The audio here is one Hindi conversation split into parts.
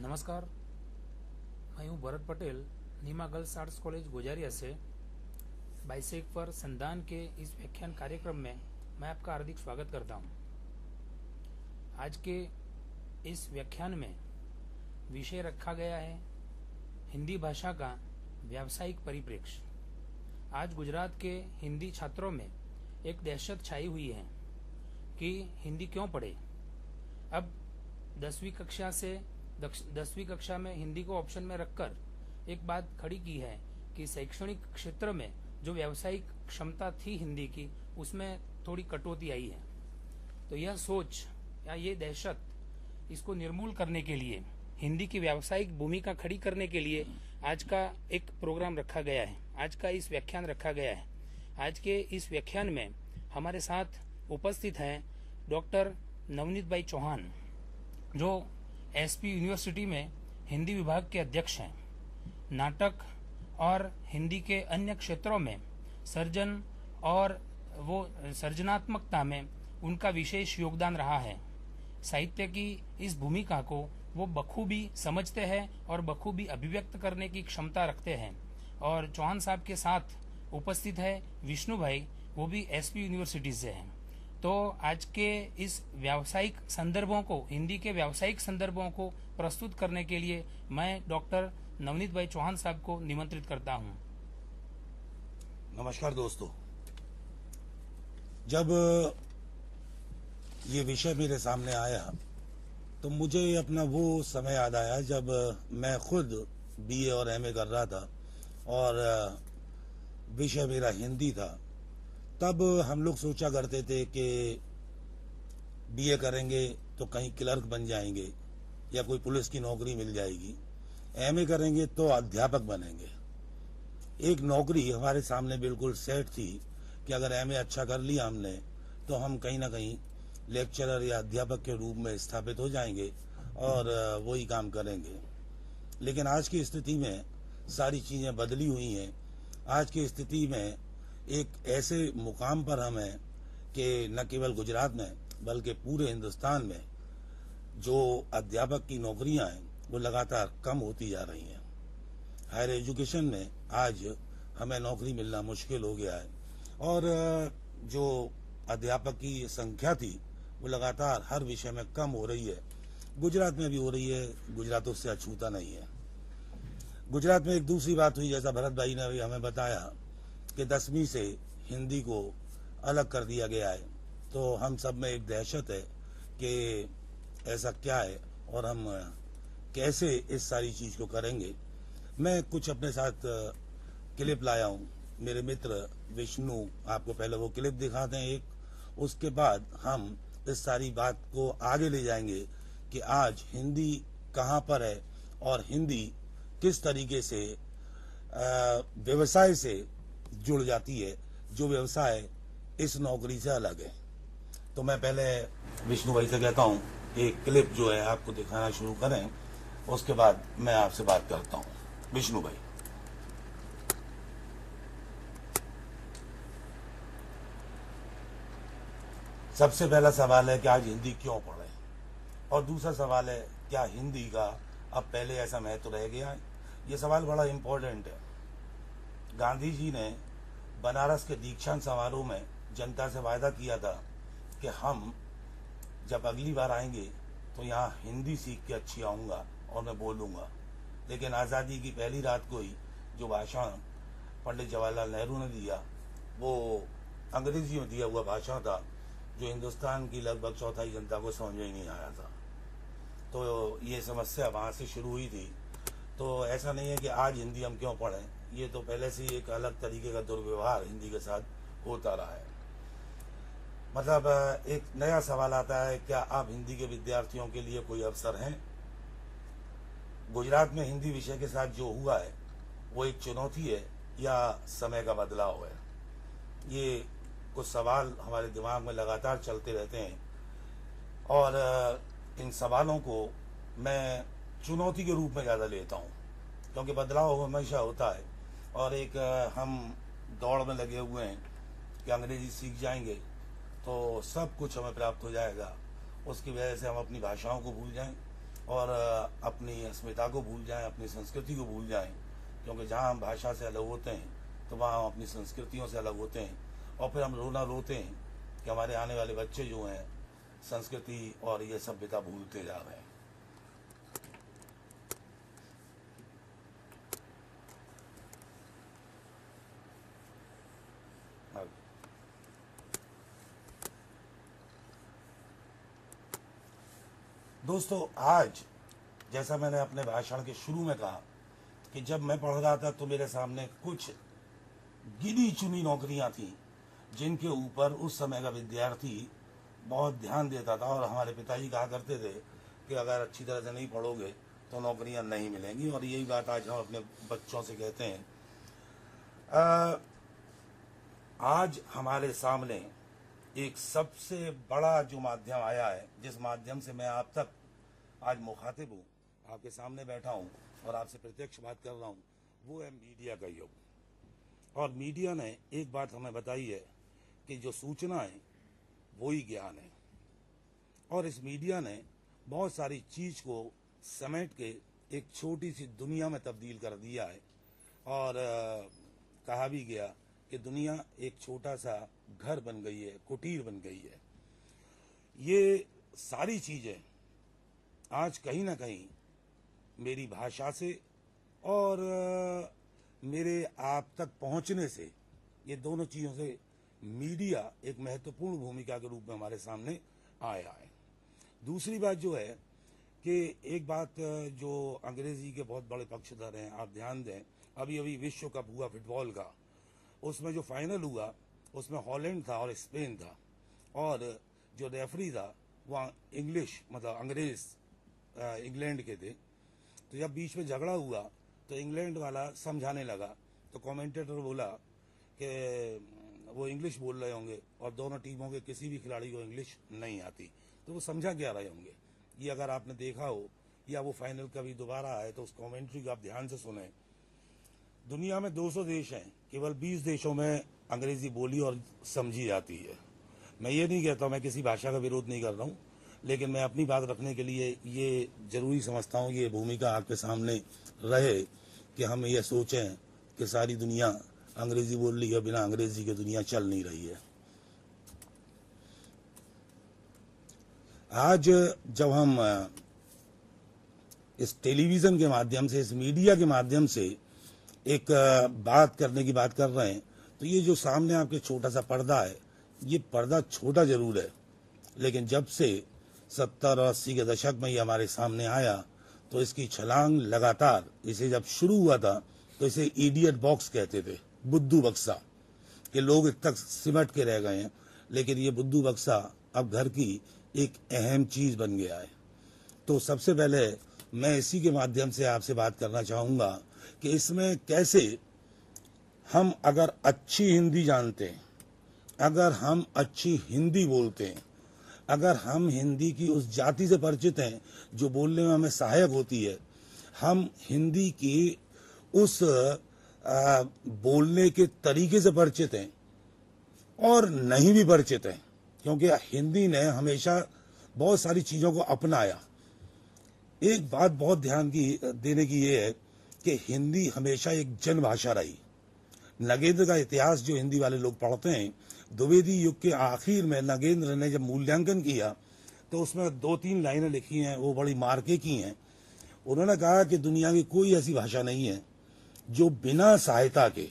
नमस्कार, मैं हूं भरत पटेल, नीमा गर्ल्स आर्ट्स कॉलेज गोजारिया से। बाइसेक पर संधान के इस व्याख्यान कार्यक्रम में मैं आपका हार्दिक स्वागत करता हूं। आज के इस व्याख्यान में विषय रखा गया है हिंदी भाषा का व्यावसायिक परिप्रेक्ष्य। आज गुजरात के हिंदी छात्रों में एक दहशत छाई हुई है कि हिंदी क्यों पढ़े। अब 10वीं कक्षा में हिंदी को ऑप्शन में रखकर एक बात खड़ी की है कि शैक्षणिक क्षेत्र में जो व्यावसायिक क्षमता थी हिंदी की, उसमें थोड़ी कटौती आई है। तो यह सोच या ये दहशत, इसको निर्मूल करने के लिए, हिंदी की व्यावसायिक भूमिका खड़ी करने के लिए आज का एक प्रोग्राम रखा गया है, आज का इस व्याख्यान रखा गया है। आज के इस व्याख्यान में हमारे साथ उपस्थित हैं डॉक्टर नवनीत भाई चौहान, जो एसपी यूनिवर्सिटी में हिंदी विभाग के अध्यक्ष हैं। नाटक और हिंदी के अन्य क्षेत्रों में सर्जन और वो सर्जनात्मकता में उनका विशेष योगदान रहा है। साहित्य की इस भूमिका को वो बखूबी समझते हैं और बखूबी अभिव्यक्त करने की क्षमता रखते हैं। और चौहान साहब के साथ उपस्थित है विष्णु भाई, वो भी एसपी यूनिवर्सिटी से हैं। तो आज के इस व्यावसायिक संदर्भों को, हिंदी के व्यावसायिक संदर्भों को प्रस्तुत करने के लिए मैं डॉक्टर नवनीत भाई चौहान साहब को निमंत्रित करता हूं। नमस्कार दोस्तों, जब ये विषय मेरे सामने आया तो मुझे अपना वो समय याद आया जब मैं खुद बीए और एमए कर रहा था और विषय मेरा हिंदी था। तब हम लोग सोचा करते थे कि बीए करेंगे तो कहीं क्लर्क बन जाएंगे या कोई पुलिस की नौकरी मिल जाएगी, एमए करेंगे तो अध्यापक बनेंगे। एक नौकरी हमारे सामने बिल्कुल सेट थी कि अगर एमए अच्छा कर लिया हमने तो हम कहीं ना कहीं लेक्चरर या अध्यापक के रूप में स्थापित हो जाएंगे और वही काम करेंगे। लेकिन आज की स्थिति में सारी चीज़ें बदली हुई हैं। आज की स्थिति में एक ऐसे मुकाम पर हम हैं कि न केवल गुजरात में बल्कि पूरे हिंदुस्तान में जो अध्यापक की नौकरियां हैं वो लगातार कम होती जा रही हैं। हायर एजुकेशन में आज हमें नौकरी मिलना मुश्किल हो गया है और जो अध्यापक की संख्या थी वो लगातार हर विषय में कम हो रही है। गुजरात में भी हो रही है, गुजरात उससे अछूता नहीं है। गुजरात में एक दूसरी बात हुई, जैसा भरत भाई ने अभी हमें बताया कि 10वीं से हिंदी को अलग कर दिया गया है। तो हम सब में एक दहशत है कि ऐसा क्या है और हम कैसे इस सारी चीज़ को करेंगे। मैं कुछ अपने साथ क्लिप लाया हूँ। मेरे मित्र विष्णु आपको पहले वो क्लिप दिखाते हैं एक, उसके बाद हम इस सारी बात को आगे ले जाएंगे कि आज हिंदी कहाँ पर है और हिंदी किस तरीके से व्यवसाय से जुड़ जाती है, जो व्यवसाय इस नौकरी से अलग है। तो मैं पहले विष्णु भाई से कहता हूँ एक क्लिप जो है आपको दिखाना शुरू करें, उसके बाद मैं आपसे बात करता हूँ। विष्णु भाई। सबसे पहला सवाल है कि आज हिंदी क्यों पढ़े, और दूसरा सवाल है क्या हिंदी का अब पहले ऐसा महत्व रह गया है। ये सवाल बड़ा इम्पोर्टेंट है। गांधी जी ने बनारस के दीक्षांत समारोह में जनता से वायदा किया था कि हम जब अगली बार आएंगे तो यहाँ हिंदी सीख के अच्छी आऊँगा और मैं बोलूँगा। लेकिन आज़ादी की पहली रात को ही जो भाषण पंडित जवाहरलाल नेहरू ने दिया वो अंग्रेजी में दिया हुआ भाषण था, जो हिंदुस्तान की लगभग चौथाई जनता को समझ में ही नहीं आया था। तो ये समस्या वहाँ से शुरू हुई थी। तो ऐसा नहीं है कि आज हिंदी हम क्यों पढ़ें, ये तो पहले से ही एक अलग तरीके का दुर्व्यवहार हिंदी के साथ होता रहा है। मतलब एक नया सवाल आता है, क्या अब हिंदी के विद्यार्थियों के लिए कोई अवसर हैं। गुजरात में हिंदी विषय के साथ जो हुआ है वो एक चुनौती है या समय का बदलाव है। ये कुछ सवाल हमारे दिमाग में लगातार चलते रहते हैं और इन सवालों को मैं चुनौती के रूप में ज़्यादा लेता हूँ, क्योंकि बदलाव हमेशा होता है और एक हम दौड़ में लगे हुए हैं कि अंग्रेजी सीख जाएंगे तो सब कुछ हमें प्राप्त हो जाएगा। उसकी वजह से हम अपनी भाषाओं को भूल जाएं और अपनी अस्मिता को भूल जाएं, अपनी संस्कृति को भूल जाएं, क्योंकि जहाँ हम भाषा से अलग होते हैं तो वहाँ हम अपनी संस्कृतियों से अलग होते हैं, और फिर हम रोना रोते हैं कि हमारे आने वाले बच्चे जो हैं संस्कृति और ये सभ्यता भूलते जा रहे हैं। दोस्तों, आज जैसा मैंने अपने भाषण के शुरू में कहा कि जब मैं पढ़ रहा था तो मेरे सामने कुछ गिनी चुनी नौकरियां थी जिनके ऊपर उस समय का विद्यार्थी बहुत ध्यान देता था, और हमारे पिताजी कहा करते थे कि अगर अच्छी तरह से नहीं पढ़ोगे तो नौकरियां नहीं मिलेंगी, और यही बात आज हम अपने बच्चों से कहते हैं। आज हमारे सामने एक सबसे बड़ा जो माध्यम आया है, जिस माध्यम से मैं आप तक आज मुखातिब हूँ, आपके सामने बैठा हूँ और आपसे प्रत्यक्ष बात कर रहा हूँ, वो है मीडिया का युग। और मीडिया ने एक बात हमें बताई है कि जो सूचना है वही ज्ञान है, और इस मीडिया ने बहुत सारी चीज को समेट के एक छोटी सी दुनिया में तब्दील कर दिया है। और कहा भी गया कि दुनिया एक छोटा सा घर बन गई है, कुटीर बन गई है। ये सारी चीजें आज कहीं ना कहीं मेरी भाषा से और मेरे आप तक पहुंचने से, ये दोनों चीजों से मीडिया एक महत्वपूर्ण भूमिका के रूप में हमारे सामने आया है। दूसरी बात जो है कि एक बात जो अंग्रेजी के बहुत बड़े पक्षधर हैं, आप ध्यान दें, अभी अभी विश्व कप हुआ फुटबॉल का, उसमें जो फाइनल हुआ उसमें हॉलैंड था और स्पेन था, और जो रेफरी था वहाँ इंग्लिश मतलब अंग्रेज इंग्लैंड के थे। तो जब बीच में झगड़ा हुआ तो इंग्लैंड वाला समझाने लगा, तो कमेंटेटर बोला कि वो इंग्लिश बोल रहे होंगे और दोनों टीमों के किसी भी खिलाड़ी को इंग्लिश नहीं आती, तो वो समझा क्या रहे होंगे। ये अगर आपने देखा हो या वो फाइनल कभी दोबारा आए तो उस कमेंट्री को आप ध्यान से सुने। दुनिया में 200 देश हैं, केवल 20 देशों में अंग्रेजी बोली और समझी जाती है। मैं ये नहीं कहता, मैं किसी भाषा का विरोध नहीं कर रहा हूँ, लेकिन मैं अपनी बात रखने के लिए ये जरूरी समझता हूँ, ये भूमिका आपके सामने रहे कि हम ये सोचें कि सारी दुनिया अंग्रेजी बोल रही है, बिना अंग्रेजी के दुनिया चल नहीं रही है। आज जब हम इस टेलीविजन के माध्यम से, इस मीडिया के माध्यम से एक बात करने की बात कर रहे हैं, तो ये जो सामने आपके छोटा सा पर्दा है, ये पर्दा छोटा जरूर है, लेकिन जब से 70 और 80 के दशक में ये हमारे सामने आया तो इसकी छलांग लगातार, इसे जब शुरू हुआ था तो इसे इडियट बॉक्स कहते थे, बुद्धू बक्सा, कि लोग इत तक सिमट के रह गए हैं, लेकिन ये बुद्धू बक्सा अब घर की एक अहम चीज बन गया है। तो सबसे पहले मैं इसी के माध्यम से आपसे बात करना चाहूंगा कि इसमें कैसे हम अगर अच्छी हिंदी जानते हैं, अगर हम अच्छी हिंदी बोलते हैं, अगर हम हिंदी की उस जाति से परिचित हैं जो बोलने में हमें सहायक होती है, हम हिंदी की उस बोलने के तरीके से परिचित हैं और नहीं भी परिचित हैं, क्योंकि हिंदी ने हमेशा बहुत सारी चीजों को अपनाया। एक बात बहुत ध्यान की देने की ये है कि हिंदी हमेशा एक जन भाषा रही। नगेंद्र का इतिहास जो हिंदी वाले लोग पढ़ते हैं, द्विवेदी युग के आखिर में नगेंद्र ने जब मूल्यांकन किया तो उसमें 2-3 लाइनें लिखी हैं, वो बड़ी मार्के की हैं। उन्होंने कहा कि दुनिया की कोई ऐसी भाषा नहीं है जो बिना सहायता के,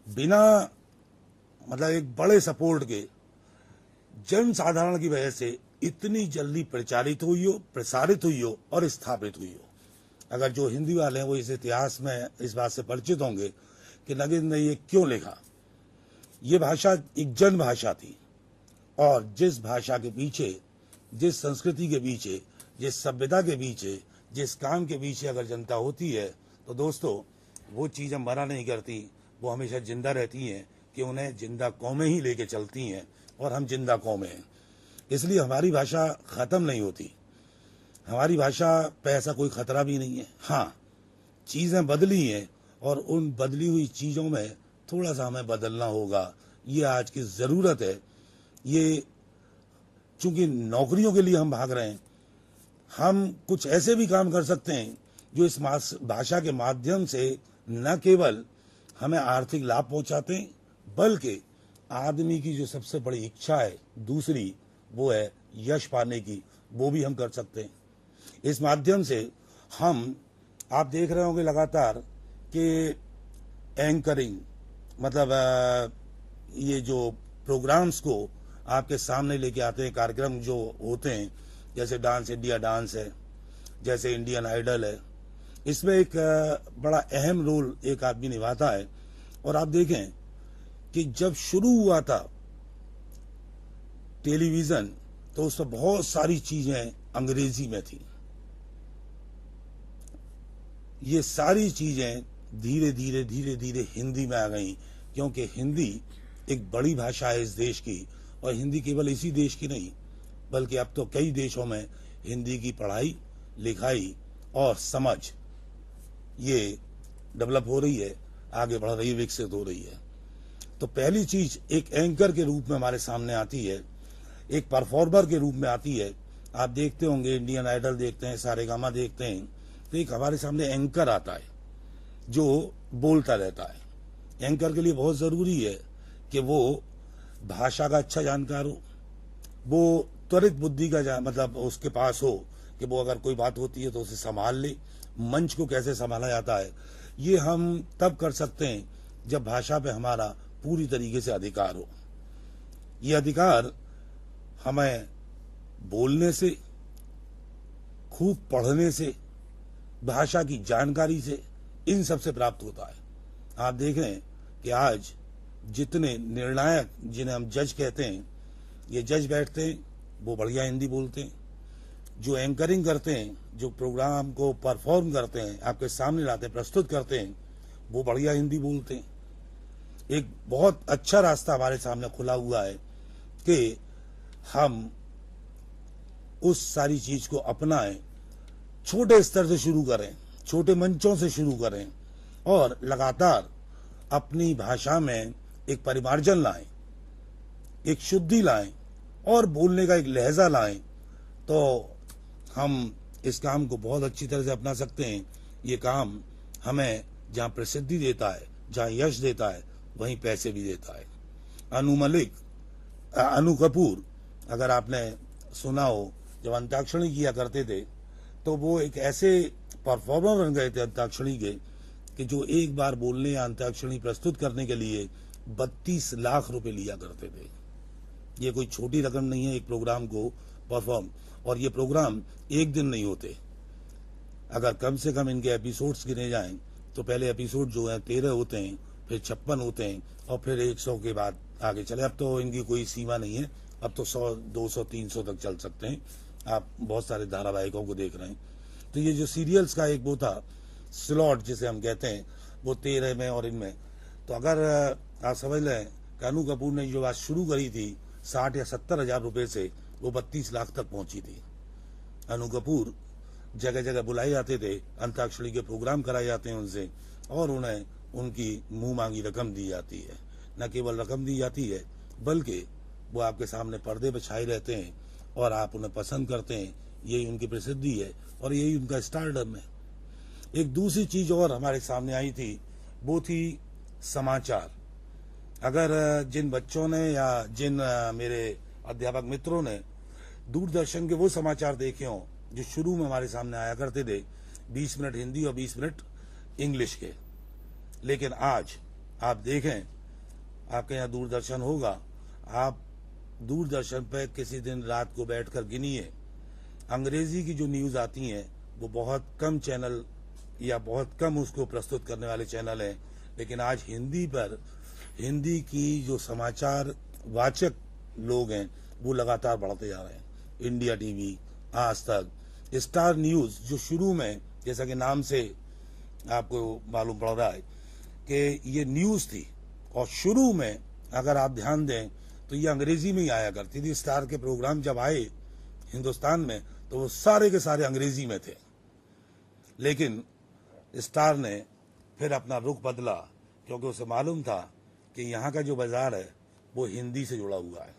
बिना मतलब एक बड़े सपोर्ट के, जन साधारण की वजह से इतनी जल्दी प्रचारित हुई हो, प्रसारित हुई हो और स्थापित हुई हो। अगर जो हिंदी वाले हैं वो इस इतिहास में इस बात से परिचित होंगे कि नगेंद्र ने ये क्यों लिखा। ये भाषा एक जन भाषा थी, और जिस भाषा के पीछे, जिस संस्कृति के पीछे, जिस सभ्यता के पीछे, जिस काम के पीछे अगर जनता होती है तो दोस्तों वो चीज़ें मरा नहीं करती, वो हमेशा जिंदा रहती हैं, कि उन्हें जिंदा कौमें ही लेके चलती हैं, और हम जिंदा कौमें हैं। इसलिए हमारी भाषा ख़त्म नहीं होती, हमारी भाषा पे ऐसा कोई खतरा भी नहीं है। हाँ, चीज़ें बदली हैं और उन बदली हुई चीज़ों में थोड़ा सा हमें बदलना होगा, ये आज की ज़रूरत है। ये चूंकि नौकरियों के लिए हम भाग रहे हैं, हम कुछ ऐसे भी काम कर सकते हैं जो इस भाषा के माध्यम से न केवल हमें आर्थिक लाभ पहुंचाते हैं, बल्कि आदमी की जो सबसे बड़ी इच्छा है दूसरी, वो है यश पाने की, वो भी हम कर सकते हैं। इस माध्यम से हम, आप देख रहे होंगे लगातार कि एंकरिंग, मतलब ये जो प्रोग्राम्स को आपके सामने लेके आते हैं, कार्यक्रम जो होते हैं, जैसे डांस इंडिया डांस है, जैसे इंडियन आइडल है, इसमें एक बड़ा अहम रोल एक आदमी निभाता है। और आप देखें कि जब शुरू हुआ था टेलीविजन, तो उसमें बहुत सारी चीजें अंग्रेजी में थी। ये सारी चीजें धीरे धीरे धीरे धीरे हिंदी में आ गई, क्योंकि हिंदी एक बड़ी भाषा है इस देश की, और हिंदी केवल इसी देश की नहीं, बल्कि अब तो कई देशों में हिंदी की पढ़ाई लिखाई और समझ ये डेवलप हो रही है, आगे बढ़ रही है, विकसित हो रही है। तो पहली चीज एक एंकर के रूप में हमारे सामने आती है, एक परफॉर्मर के रूप में आती है। आप देखते होंगे, इंडियन आइडल देखते हैं, सारेगामा देखते हैं, तो एक हमारे सामने एंकर आता है जो बोलता रहता है। एंकर के लिए बहुत जरूरी है कि वो भाषा का अच्छा जानकार हो, वो त्वरित बुद्धि का मतलब उसके पास हो कि वो अगर कोई बात होती है तो उसे संभाल ले। मंच को कैसे संभाला जाता है, ये हम तब कर सकते हैं जब भाषा पे हमारा पूरी तरीके से अधिकार हो। ये अधिकार हमें बोलने से, खूब पढ़ने से, भाषा की जानकारी से, इन सब से प्राप्त होता है। आप देख रहे हैं कि आज जितने निर्णायक, जिन्हें हम जज कहते हैं, ये जज बैठते हैं, वो बढ़िया हिंदी बोलते हैं। जो एंकरिंग करते हैं, जो प्रोग्राम को परफॉर्म करते हैं, आपके सामने लाते हैं, प्रस्तुत करते हैं, वो बढ़िया हिंदी बोलते हैं। एक बहुत अच्छा रास्ता हमारे सामने खुला हुआ है कि हम उस सारी चीज को अपनाएं, छोटे स्तर से शुरू करें, छोटे मंचों से शुरू करें, और लगातार अपनी भाषा में एक परिमार्जन लाएं, एक शुद्धि लाएं, और बोलने का एक लहजा लाएं, तो हम इस काम को बहुत अच्छी तरह से अपना सकते हैं। ये काम हमें जहां प्रसिद्धि देता है, जहां यश देता है, वहीं पैसे भी देता है। अनु कपूर, अगर आपने सुना हो, जब अंताक्षरी किया करते थे, तो वो एक ऐसे परफॉर्मर बन गए थे अंताक्षरी के कि जो एक बार बोलने या अंताक्षरी प्रस्तुत करने के लिए 32 लाख रुपए लिया करते थे। ये कोई छोटी रकम नहीं है एक प्रोग्राम को परफॉर्म, और ये प्रोग्राम एक दिन नहीं होते। अगर कम से कम इनके एपिसोड्स गिने जाएं तो पहले एपिसोड जो है 13 होते हैं, फिर 56 होते हैं, और फिर 100 के बाद आगे चले। अब तो इनकी कोई सीमा नहीं है, अब तो 100, 200, 300 तक चल सकते हैं। आप बहुत सारे धारावाहिकों को देख रहे हैं। तो ये जो सीरियल्स का एक वो था स्लॉट जिसे हम कहते हैं, वो 13 में और इनमें, तो अगर आप समझ लें कि अनु कपूर ने जो बात शुरू करी थी 60 या 70 हजार रुपए से, वो 32 लाख तक पहुंची थी। अनु कपूर जगह जगह बुलाए जाते थे, अंताक्षरी के प्रोग्राम कराए जाते हैं उनसे, और उन्हें उनकी मुंह मांगी रकम दी जाती है। न केवल रकम दी जाती है, बल्कि वो आपके सामने पर्दे पर छाए रहते हैं और आप उन्हें पसंद करते हैं। यही उनकी प्रसिद्धि है और यही उनका स्टारडम है। एक दूसरी चीज और हमारे सामने आई थी, वो थी समाचार। अगर जिन बच्चों ने या जिन मेरे अध्यापक मित्रों ने दूरदर्शन के वो समाचार देखे हों जो शुरू में हमारे सामने आया करते थे, 20 मिनट हिंदी और 20 मिनट इंग्लिश के, लेकिन आज आप देखें, आपके यहाँ दूरदर्शन होगा, आप दूरदर्शन पर किसी दिन रात को बैठकर गिनिए, अंग्रेजी की जो न्यूज आती हैं वो बहुत कम चैनल या बहुत कम उसको प्रस्तुत करने वाले चैनल हैं, लेकिन आज हिंदी पर हिंदी की जो समाचार वाचक लोग हैं वो लगातार बढ़ते जा रहे हैं। इंडिया टीवी, आज तक, स्टार न्यूज, जो शुरू में, जैसा कि नाम से आपको मालूम पड़ रहा है कि ये न्यूज थी, और शुरू में अगर आप ध्यान दें तो ये अंग्रेजी में ही आया करती थी। स्टार के प्रोग्राम जब आए हिंदुस्तान में तो वो सारे के सारे अंग्रेजी में थे, लेकिन स्टार ने फिर अपना रुख बदला, क्योंकि उसे मालूम था कि यहाँ का जो बाजार है वो हिंदी से जुड़ा हुआ है।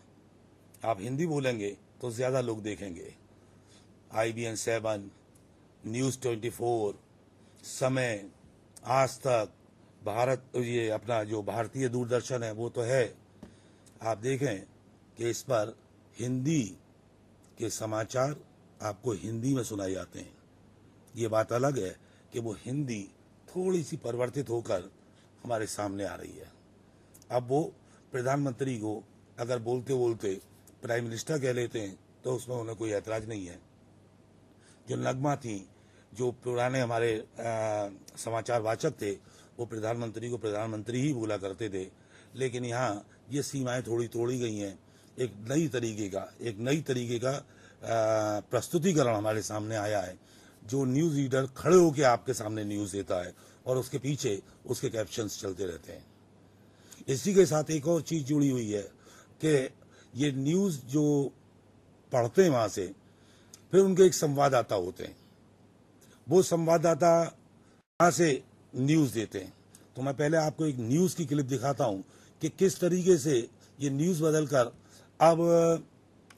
आप हिंदी बोलेंगे तो ज्यादा लोग देखेंगे। IBN 7, न्यूज़ 24, समय, आज तक, भारत, ये अपना जो भारतीय दूरदर्शन है वो तो है। आप देखें कि इस पर हिंदी के समाचार आपको हिंदी में सुनाए जाते हैं। ये बात अलग है कि वो हिंदी थोड़ी सी परिवर्तित होकर हमारे सामने आ रही है। अब वो प्रधानमंत्री को अगर बोलते बोलते प्राइम मिनिस्टर कह लेते हैं तो उसमें उन्हें कोई ऐतराज नहीं है। जो नगमा थी, जो पुराने हमारे समाचार वाचक थे, वो प्रधानमंत्री को प्रधानमंत्री ही बोला करते थे। लेकिन यहाँ ये सीमाएं थोड़ी तोड़ी गई हैं। एक नई तरीके का प्रस्तुतिकरण हमारे सामने आया है, जो न्यूज़ रीडर खड़े होकर आपके सामने न्यूज़ देता है और उसके पीछे उसके कैप्शंस चलते रहते हैं। इसी के साथ एक और चीज़ जुड़ी हुई है कि ये न्यूज़ जो पढ़ते हैं वहाँ से, फिर उनके एक संवाददाता होते हैं। वो संवाददाता वहाँ से न्यूज़ देते हैं। तो मैं पहले आपको एक न्यूज़ की क्लिप दिखाता हूँ कि किस तरीके से ये न्यूज़ बदलकर अब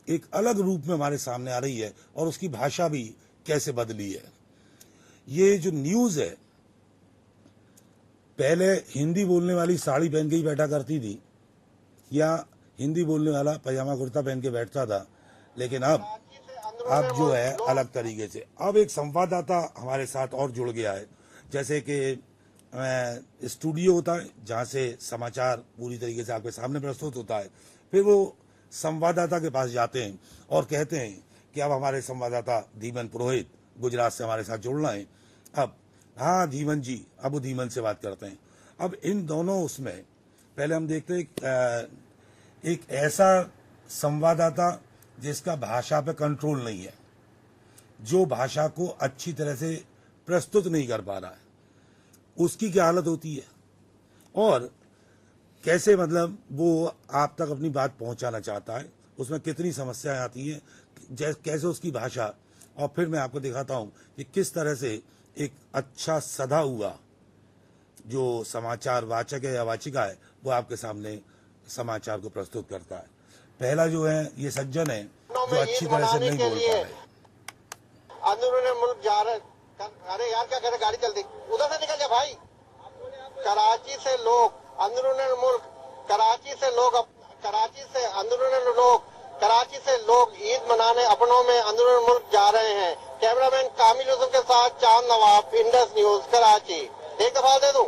एक अलग रूप में हमारे सामने आ रही है और उसकी भाषा भी कैसे बदली है। ये जो न्यूज़ है, पहले हिंदी बोलने वाली साड़ी पहन के ही बैठा करती थी या हिंदी बोलने वाला पजामा कुर्ता पहन के बैठता था, लेकिन अब जो है अलग तरीके से अब एक संवाददाता हमारे साथ और जुड़ गया है। जैसे कि स्टूडियो होता है जहाँ से समाचार पूरी तरीके से आपके सामने प्रस्तुत होता है, फिर वो संवाददाता के पास जाते हैं और कहते हैं कि अब हमारे संवाददाता धीमन पुरोहित गुजरात से हमारे साथ जुड़ना है। अब हाँ धीमन जी, अब वो धीमन से बात करते हैं। अब इन दोनों उसमें पहले हम देखते हैं एक ऐसा संवाददाता जिसका भाषा पे कंट्रोल नहीं है, जो भाषा को अच्छी तरह से प्रस्तुत नहीं कर पा रहा है, उसकी क्या हालत होती है और कैसे मतलब वो आप तक अपनी बात पहुंचाना चाहता है, उसमें कितनी समस्याएं आती हैं, कैसे उसकी भाषा। और फिर मैं आपको दिखाता हूं कि किस तरह से एक अच्छा सधा हुआ जो समाचार वाचक है या वाचिका है वो आपके सामने समाचार को प्रस्तुत करता है। पहला जो है ये सज्जन है जो अच्छी तरह से नहीं बोल पा रहे। अंदरूनी मुल्क जा रहे, अरे यार क्या करे, गाड़ी चल दी, उधर से निकल जा भाई। कराची से लोग अंदरूनी मुल्क, कराची से लोग ईद मनाने अपनों में अंदरूनी मुल्क जा रहे हैं। कैमरामैन कामिल यूसुफ के साथ चांद नवाब, इंडस न्यूज, कराची। एक दफा दे दूं,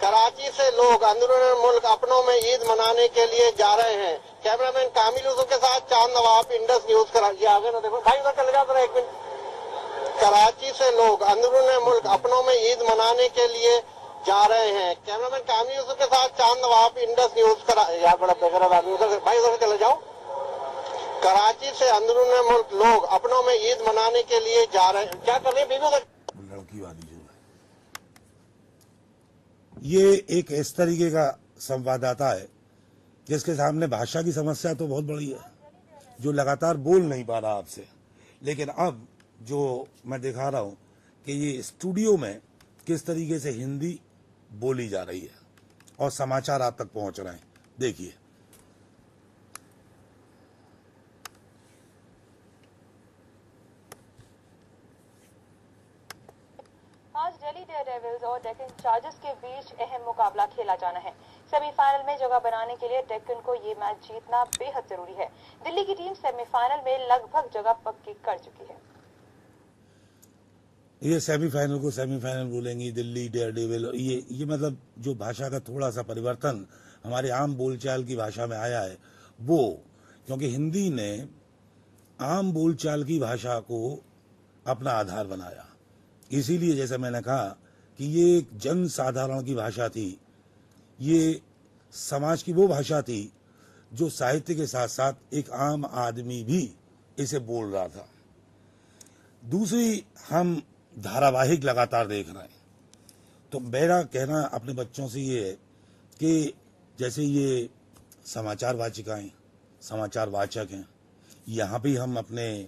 कराची से लोग अंदरूनी मुल्क अपनों में ईद मनाने के लिए जा रहे हैं। कैमरामैन कामिल यूसुफ के साथ चांद नवाब, इंडस न्यूज, कराची। आगे ना देखो भाई, उधर चले जाओ जरा एक मिनट। कराची से लोग अंदरूनी मुल्क अपनों में ईद मनाने के लिए जा रहे हैं। कैमरामैन कामिल यूसुफ के साथ चांद नवाब, इंडस न्यूज, कराची। यार बड़ा बेगरत आदमी, उधर भाई उधर चले जाओ। कराची से अंदरूनी मुल्क लोग अपनों में ईद मनाने के लिए जा रहे हैं। क्या कर रहे हैं बीबी उधर? लड़की वाली जो है ये एक इस तरीके का संवाददाता है जिसके सामने भाषा की समस्या तो बहुत बड़ी है, जो लगातार बोल नहीं पा रहा आपसे। लेकिन अब जो मैं दिखा रहा हूं कि ये स्टूडियो में किस तरीके से हिंदी बोली जा रही है और समाचार आप तक पहुंच रहे हैं। देखिए, आज दिल्ली डेयरडेविल्स और डेक्कन चार्जर्स के बीच अहम मुकाबला खेला जाना है। सेमीफाइनल में जगह बनाने के लिए डेक्कन को ये मैच जीतना बेहद जरूरी है। दिल्ली की टीम सेमीफाइनल में लगभग जगह पक्की कर चुकी है। ये सेमीफाइनल को सेमीफाइनल बोलेंगी, दिल्ली डेयरडेविल, ये मतलब जो भाषा का थोड़ा सा परिवर्तन हमारे आम बोलचाल की भाषा में आया है वो, क्योंकि हिंदी ने आम बोलचाल की भाषा को अपना आधार बनाया। इसीलिए जैसे मैंने कहा कि ये एक जन साधारण की भाषा थी, ये समाज की वो भाषा थी जो साहित्य के साथ साथ एक आम आदमी भी इसे बोल रहा था। दूसरी, हम धारावाहिक लगातार देख रहे हैं, तो मेरा कहना अपने बच्चों से ये है कि जैसे ये समाचार वाचिकाएं, समाचार वाचक हैं, यहाँ भी हम अपने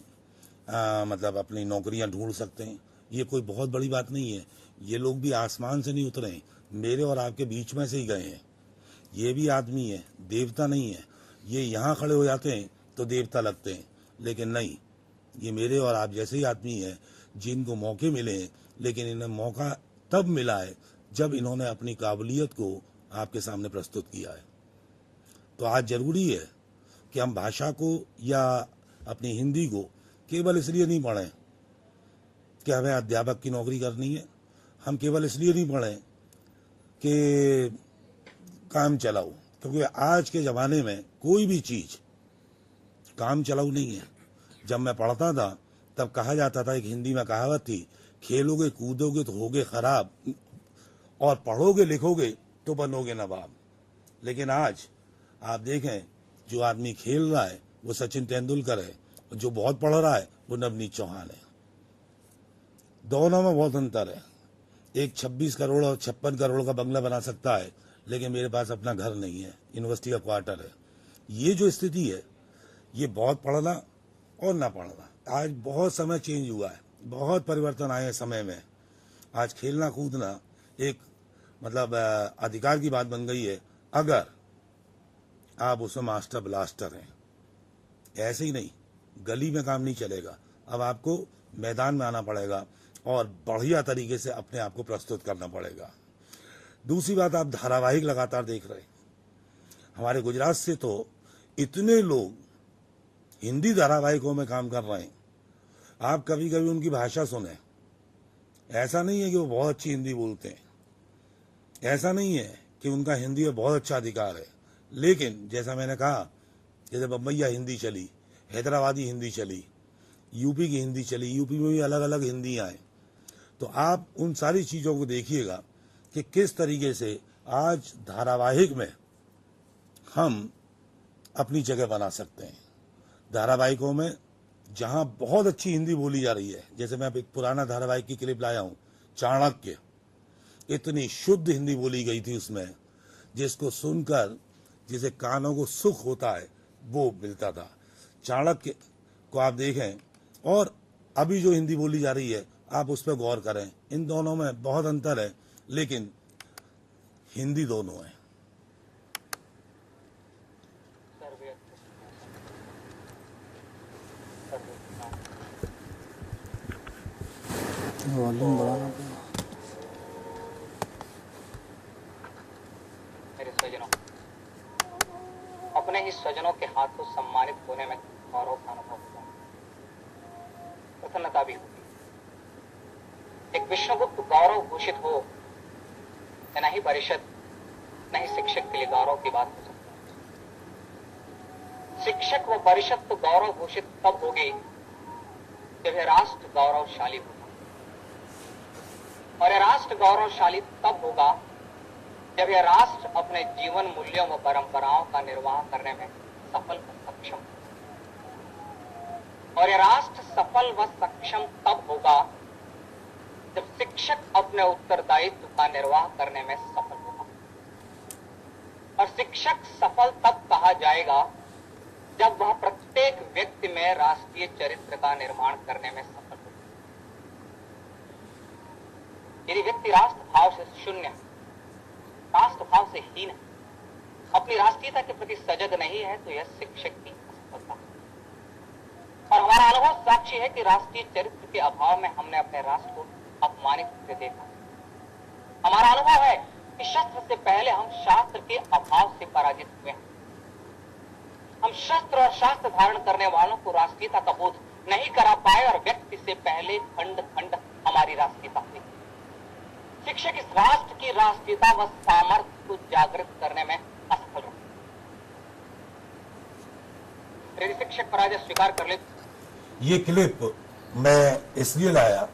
मतलब अपनी नौकरियां ढूंढ सकते हैं। ये कोई बहुत बड़ी बात नहीं है। ये लोग भी आसमान से नहीं उतरे, मेरे और आपके बीच में से ही गए हैं। ये भी आदमी है, देवता नहीं है। ये यहाँ खड़े हो जाते हैं तो देवता लगते हैं, लेकिन नहीं, ये मेरे और आप जैसे ही आदमी हैं जिनको मौके मिले हैं, लेकिन इन्हें मौका तब मिला है जब इन्होंने अपनी काबिलियत को आपके सामने प्रस्तुत किया है। तो आज जरूरी है कि हम भाषा को या अपनी हिंदी को केवल इसलिए नहीं पढ़ें कि हमें अध्यापक की नौकरी करनी है, हम केवल इसलिए नहीं पढ़ें कि काम चलाओ, क्योंकि आज के ज़माने में कोई भी चीज़ काम चलाऊ नहीं है। जब मैं पढ़ता था तब कहा जाता था, एक हिंदी में कहावत थी, खेलोगे कूदोगे तो होगे खराब और पढ़ोगे लिखोगे तो बनोगे नवाब। लेकिन आज आप देखें, जो आदमी खेल रहा है वो सचिन तेंदुलकर है, और जो बहुत पढ़ रहा है वो नवनीत चौहान है। दोनों में बहुत अंतर है। एक 26 करोड़ और 56 करोड़ का बंगला बना सकता है, लेकिन मेरे पास अपना घर नहीं है, यूनिवर्सिटी का क्वार्टर है। ये जो स्थिति है, ये बहुत पढ़ना और ना पढ़ना, आज बहुत समय चेंज हुआ है, बहुत परिवर्तन आए हैं समय में। आज खेलना कूदना एक मतलब अधिकार की बात बन गई है, अगर आप उसमें मास्टर ब्लास्टर हैं। ऐसे ही नहीं, गली में काम नहीं चलेगा, अब आपको मैदान में आना पड़ेगा और बढ़िया तरीके से अपने आप को प्रस्तुत करना पड़ेगा। दूसरी बात, आप धारावाहिक लगातार देख रहे हैं। हमारे गुजरात से तो इतने लोग हिंदी धारावाहिकों में काम कर रहे हैं, आप कभी कभी उनकी भाषा सुने, ऐसा नहीं है कि वो बहुत अच्छी हिंदी बोलते हैं, ऐसा नहीं है कि उनका हिंदी में बहुत अच्छा अधिकार है, लेकिन जैसा मैंने कहा, जैसे बम्बईया हिंदी चली, हैदराबादी हिंदी चली, यूपी की हिंदी चली, यूपी में भी अलग अलग हिंदियाँ हैं। तो आप उन सारी चीज़ों को देखिएगा कि किस तरीके से आज धारावाहिक में हम अपनी जगह बना सकते हैं। धारावाहिकों में जहां बहुत अच्छी हिंदी बोली जा रही है, जैसे मैं एक पुराना धारावाहिक की क्लिप लाया हूं, चाणक्य, इतनी शुद्ध हिंदी बोली गई थी उसमें, जिसको सुनकर जिसे कानों को सुख होता है वो मिलता था। चाणक्य को आप देखें और अभी जो हिंदी बोली जा रही है, आप उस पर गौर करें, इन दोनों में बहुत अंतर है, लेकिन हिंदी दोनों है। वॉल्यूम बढ़ाना पड़ेगा। मेरे स्वजनों, अपने ही स्वजनों के हाथों सम्मानित होने में गौरव का अनुभव होता है, प्रसन्नता भी होती है। एक विष्णुगुप्त गौरव घोषित हो, न ही परिषद न ही शिक्षक के लिए गौरव की बात हो सकती है। शिक्षक व परिषद तो गौरव घोषित तब होगी जब यह राष्ट्र गौरवशाली होगा, और यह राष्ट्र गौरवशाली तब होगा जब यह राष्ट्र अपने जीवन मूल्यों व परंपराओं का निर्वाह करने में सफल व सक्षम हो। और यह राष्ट्र सफल व सक्षम तब होगा जब शिक्षक अपने उत्तरदायित्व का निर्वाह करने में सफल होगा। और शिक्षक सफल तब कहा जाएगा जब वह प्रत्येक व्यक्ति में राष्ट्रीय चरित्र का निर्माण करने में सफल हो। यदि व्यक्ति राष्ट्र भाव से शून्य, राष्ट्र भाव से हीन है, अपनी राष्ट्रीयता के प्रति सजग नहीं है, तो यह शिक्षक की असफलता है। और हमारा अनुभव साक्षी है कि राष्ट्रीय चरित्र के अभाव में हमने अपने राष्ट्र को अपमानित होते देखा। हमारा अनुभव है कि शस्त्र से पहले हम शास्त्र के अभाव से पराजित हुए हैं। हम शस्त्र और शास्त्र धारण करने वालों को राष्ट्रीयता का बोध नहीं करा पाए, और व्यक्ति से पहले खंड खंड हमारी राष्ट्रीयता थी। शिक्षक इस राष्ट्र की राष्ट्रीयता व सामर्थ्य को जागृत करने में असफल रहे। यदि शिक्षक पराजय स्वीकार कर ले। ये क्लिप मैं इसलिए लाया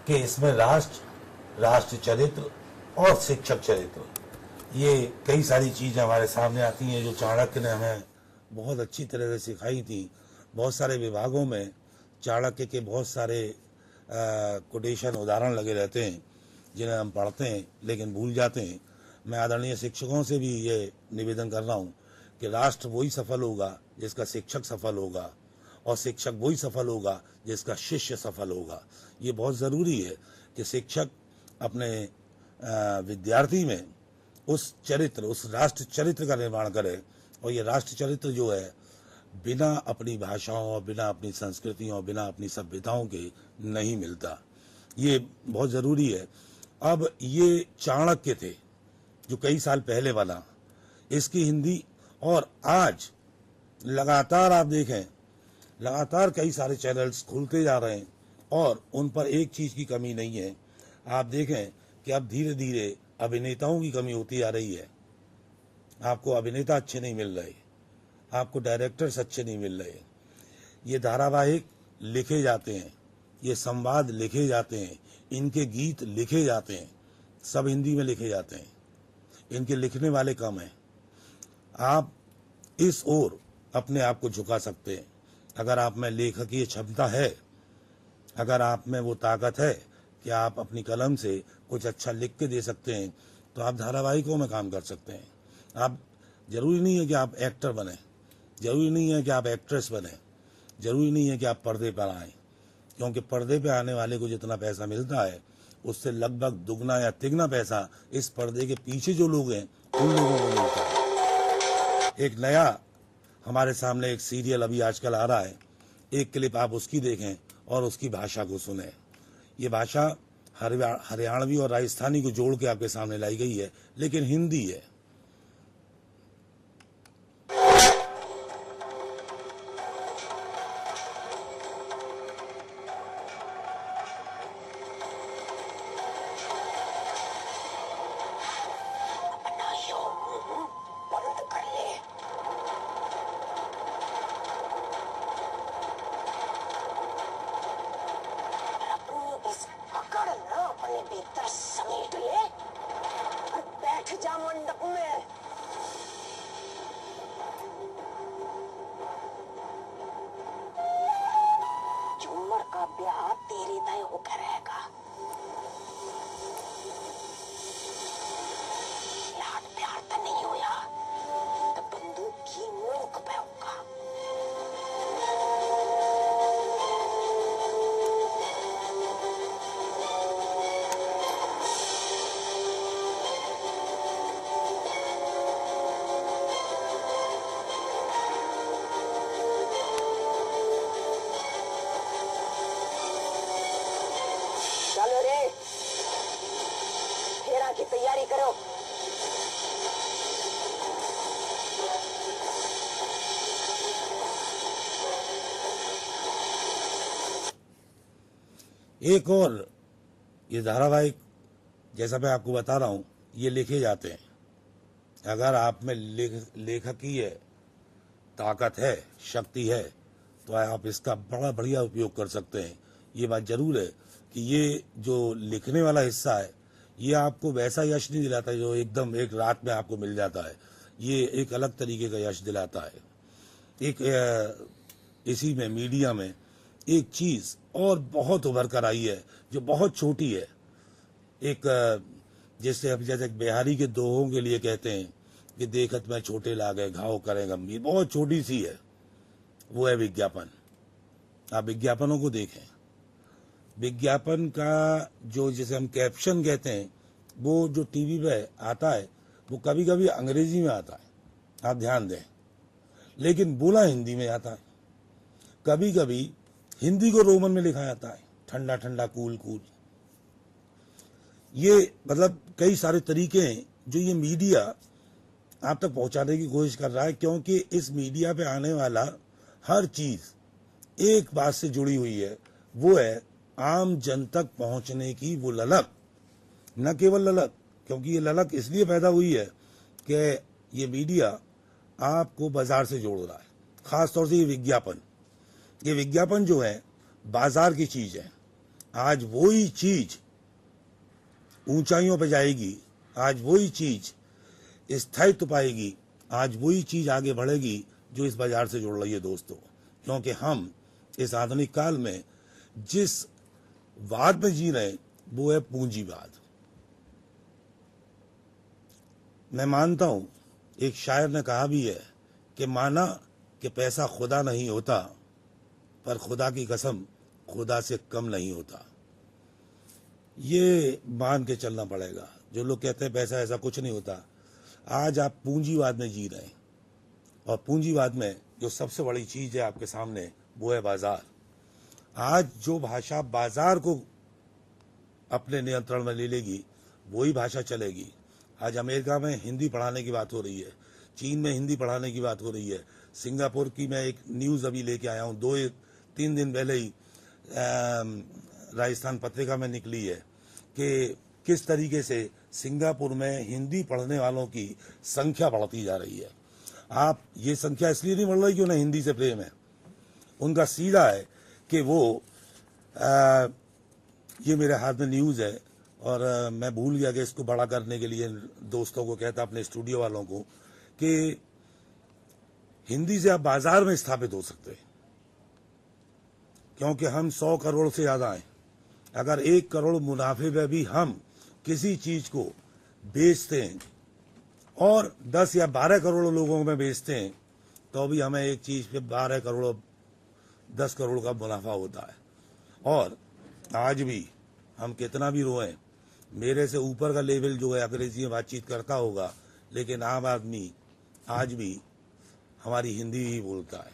कि इसमें राष्ट्र चरित्र और शिक्षक चरित्र, ये कई सारी चीजें हमारे सामने आती हैं जो चाणक्य ने हमें बहुत अच्छी तरह से सिखाई थी। बहुत सारे विभागों में चाणक्य के बहुत सारे कोटेशन उदाहरण लगे रहते हैं जिन्हें हम पढ़ते हैं लेकिन भूल जाते हैं। मैं आदरणीय शिक्षकों से भी ये निवेदन कर रहा हूँ कि राष्ट्र वही सफल होगा जिसका शिक्षक सफल होगा, और शिक्षक वही सफल होगा जिसका शिष्य सफल होगा। ये बहुत ज़रूरी है कि शिक्षक अपने विद्यार्थी में उस चरित्र, उस राष्ट्र चरित्र का निर्माण करे, और ये राष्ट्र चरित्र जो है बिना अपनी भाषाओं और बिना अपनी संस्कृतियों और बिना अपनी सभ्यताओं के नहीं मिलता। ये बहुत ज़रूरी है। अब ये चाणक्य थे जो कई साल पहले बना, इसकी हिंदी, और आज लगातार आप देखें, लगातार कई सारे चैनल्स खुलते जा रहे हैं और उन पर एक चीज़ की कमी नहीं है। आप देखें कि अब धीरे धीरे अभिनेताओं की कमी होती आ रही है। आपको अभिनेता अच्छे नहीं मिल रहे, आपको डायरेक्टर्स अच्छे नहीं मिल रहे। ये धारावाहिक लिखे जाते हैं, ये संवाद लिखे जाते हैं, इनके गीत लिखे जाते हैं, सब हिंदी में लिखे जाते हैं, इनके लिखने वाले कम हैं। आप इस ओर अपने आप को झुका सकते हैं। अगर आप में लेखकीय क्षमता है, अगर आप में वो ताकत है कि आप अपनी कलम से कुछ अच्छा लिख के दे सकते हैं, तो आप धारावाहिकों में काम कर सकते हैं। आप, जरूरी नहीं है कि आप एक्टर बने, जरूरी नहीं है कि आप एक्ट्रेस बने, जरूरी नहीं है कि आप पर्दे पर आएँ, क्योंकि पर्दे पे आने वाले को जितना पैसा मिलता है उससे लगभग दुगना या तिगना पैसा इस पर्दे के पीछे जो लोग हैं उन लोगों को मिलता है। एक नया हमारे सामने एक सीरियल अभी आजकल आ रहा है, एक क्लिप आप उसकी देखें और उसकी भाषा को सुने। ये भाषा हरियाणवी और राजस्थानी को जोड़ के आपके सामने लाई गई है, लेकिन हिंदी है। भीतर समेट ले और बैठ जा मंडप में। झूमर का ब्याह तेरे तय होकर रहेगा। लाड प्यार तो नहीं होया तो बंदूक की नोक पे होगा। चलो रे, फेरा की तैयारी करो। एक और ये धारावाहिक, जैसा मैं आपको बता रहा हूं, ये लिखे जाते हैं। अगर आप में लेखकीय ताकत है, शक्ति है, तो आप इसका बड़ा बढ़िया उपयोग कर सकते हैं। ये बात जरूर है कि ये जो लिखने वाला हिस्सा है, ये आपको वैसा यश नहीं दिलाता जो एकदम एक रात में आपको मिल जाता है। ये एक अलग तरीके का यश दिलाता है। एक इसी में, मीडिया में एक चीज और बहुत उभर कर आई है जो बहुत छोटी है। एक जैसे बिहारी के दोहों के लिए कहते हैं कि देखत में छोटे लागे घाव करें गंभीर, बहुत छोटी सी है, वो है विज्ञापन। आप विज्ञापनों को देखें। विज्ञापन का जो, जिसे हम कैप्शन कहते हैं, वो जो टीवी पे आता है वो कभी कभी अंग्रेजी में आता है, आप ध्यान दें, लेकिन बोला हिंदी में आता है। कभी कभी हिंदी को रोमन में लिखा जाता है, ठंडा ठंडा कूल कूल। ये मतलब कई सारे तरीके हैं जो ये मीडिया आप तक पहुंचाने की कोशिश कर रहा है, क्योंकि इस मीडिया पे आने वाला हर चीज एक बात से जुड़ी हुई है, वो है आम जन तक पहुंचने की वो ललक। न केवल ललक, क्योंकि ये ललक इसलिए पैदा हुई है कि ये मीडिया आपको बाजार से जोड़ रहा है। खासतौर से ये विज्ञापन जो है बाजार की चीज है। आज वही चीज ऊंचाइयों पे जाएगी, आज वही चीज स्थायित्व पाएगी, आज वही चीज आगे बढ़ेगी जो इस बाजार से जुड़ रही है दोस्तों। क्योंकि हम इस आधुनिक काल में जिस वाद में जी रहे हैं वो है पूंजीवाद। मैं मानता हूं, एक शायर ने कहा भी है कि माना कि पैसा खुदा नहीं होता, पर खुदा की कसम खुदा से कम नहीं होता। ये मान के चलना पड़ेगा। जो लोग कहते हैं पैसा ऐसा कुछ नहीं होता, आज आप पूंजीवाद में जी रहे हैं, और पूंजीवाद में जो सबसे बड़ी चीज है आपके सामने, वो है बाजार। आज जो भाषा बाजार को अपने नियंत्रण में ले लेगी, वही भाषा चलेगी। आज अमेरिका में हिंदी पढ़ाने की बात हो रही है, चीन में हिंदी पढ़ाने की बात हो रही है, सिंगापुर की मैं एक न्यूज अभी लेके आया हूँ, 2-3 दिन पहले ही राजस्थान पत्रिका में निकली है कि किस तरीके से सिंगापुर में हिंदी पढ़ने वालों की संख्या बढ़ती जा रही है। आप ये संख्या इसलिए नहीं बढ़ रही कि उन्हें हिंदी से प्रेम है, उनका सीधा है कि वो ये मेरे हाथ में न्यूज है और मैं भूल गया कि इसको बड़ा करने के लिए दोस्तों को कहता, अपने स्टूडियो वालों को, कि हिंदी से आप बाजार में स्थापित हो सकते हैं, क्योंकि हम 100 करोड़ से ज्यादा हैं। अगर 1 करोड़ मुनाफे में भी हम किसी चीज को बेचते हैं और 10 या 12 करोड़ लोगों में बेचते हैं, तो भी हमें एक चीज पे 12 करोड़ 10 करोड़ का मुनाफा होता है। और आज भी हम कितना भी रोएं, मेरे से ऊपर का लेवल जो है अंग्रेजी में बातचीत करता होगा, लेकिन आम आदमी आज भी हमारी हिंदी ही बोलता है।